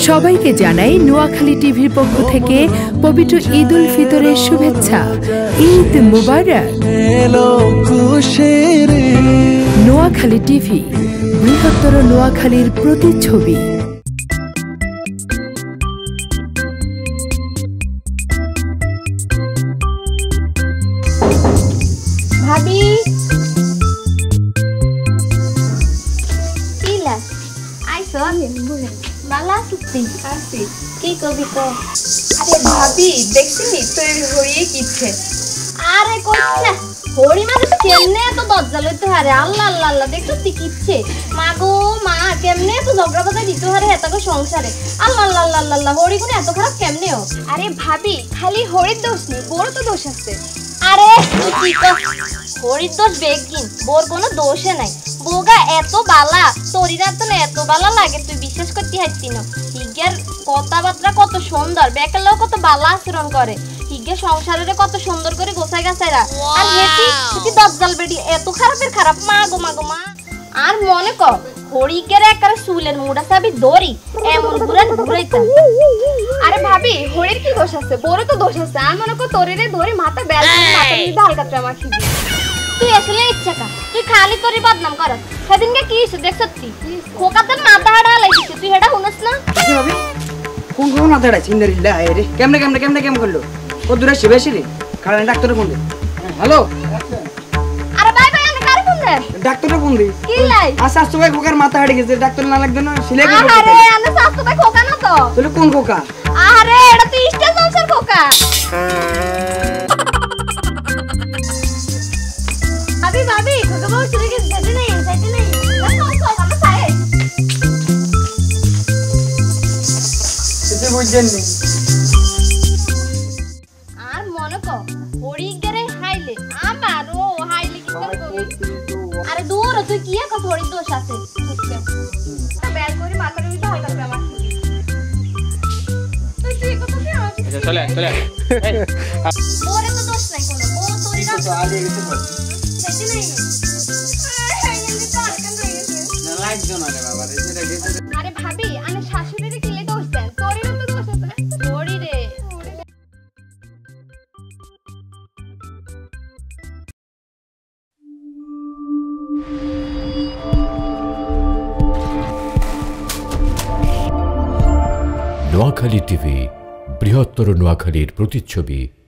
সবাইকে জানাই নোয়াখালী টিভির পক্ষ থেকে পবিত্র ঈদ উল ফিতরের শুভেচ্ছা। ঈদ মুবারক। নোয়াখালী টিভি, বৃহত্তর নোয়াখালীর প্রতিচ্ছবি। ভাবি পিলা আইসো ভালো আছি কি কবি কো? আরে ভাবি দেখছিনি তোর হরিয়ে কিচ্ছে? আরে কইছ না হরি মানে কেমনে এত দজ্জা লইতে হারে? আল্লাহ আল্লাহ আল্লাহ দেখছো তুই কিচ্ছে মা গো মা, কেমনে এত ঝগড়া বাজাই দিতে হারে এতকে সংসারে? আল্লাহ আল্লাহ আল্লাহ আল্লাহ হরি কোন এত খারাপ কেমনে ও? আরে ভাবি খালি হরির দোষ নেই, বড় তো দোষ আছে। আরে তুই কি কর? হরির দোষ বেগিন, বোর কোনো দোষে নাই। বোগা এত বালা, তোরিরা তো এত বালা লাগে তুই বিশ্বাস করতে হাইতি না। হিগের কথাবার্তা কত সুন্দর, বেকালেও কত বালা আচরণ করে। হিগে সংসারের কত সুন্দর করে গোছাই গাছাইরা। আর হেতি হেতি দজ্জাল বেডি এত খারাপের খারাপ। মা গো মা গো মা। আর মনে কর হরিকের একারে চুলের মুড়া চাবি দড়ি এমন ঘুরান ঘুরাইতাম। আরে ভাবি হরির কি দোষ আছে? বড় তো দোষ আছে। আর মনে কর তোরিরে ধরে মাথা বেল মাথা দিয়ে হালকা ট্রামা খিদি। তুই আসলে ইচ্ছা কা, তুই খালি তোরই বদনাম করস। সেদিনকে কি হইছে দেখ সত্যি খোকাতের মাথা হাড়া লাইছিস, তুই এটা শুনস না? ভাবি কোন কোন মাথা হাড়াইছি ইন্দারিল্লা রে? কেমনে কেমনে কেমনে কেমন করলো? কত দূরে আসছে বেশি রে? কারণ ডাক্তারের ফোন দে। হ্যালো আরে ভাই ভাই আমি কারে ফোন দে? ডাক্তারের ফোন দে। কি লাই? আচ্ছা আস্তে ভাই খোকার মাথা হাড়ে গেছে, ডাক্তার না লাগবে না? সিলাই করব। আরে আমি স্বাস্থ্য ভাই খোকা না তো। তাহলে কোন খোকা? আরে এটা তো স্টেজ সংসার খোকা। ভাবি ভাবি খোকা বাবু চলে গেছে, যেতে নাই যেতে নাই। আমরা সাইড সেটা বুঝছেন নি? আর মনে কর হরিগেরে হাইলে আমারও হাইলে কি করব? আরে দূর তুই কি এক হরির দোষ আছে? বেল করে মাথা দিয়ে হালকা ট্রামা খিদি। তুই কি কথা কি আমার? চলে চলে ওরে তো দোষ নাই কোনো, ও তোরই না তো আগে গেছে বল। যেতে নাই। না লাগছো না রে বাবা রে, সেটা গেছে। আরে ভাবি আমি শাশুড়িরে কিলে দোষ দেন? তোরিরও তো দোষ আছে। হরি রে নোয়াখালী টিভি, বৃহত্তর নোয়াখালীর প্রতিচ্ছবি।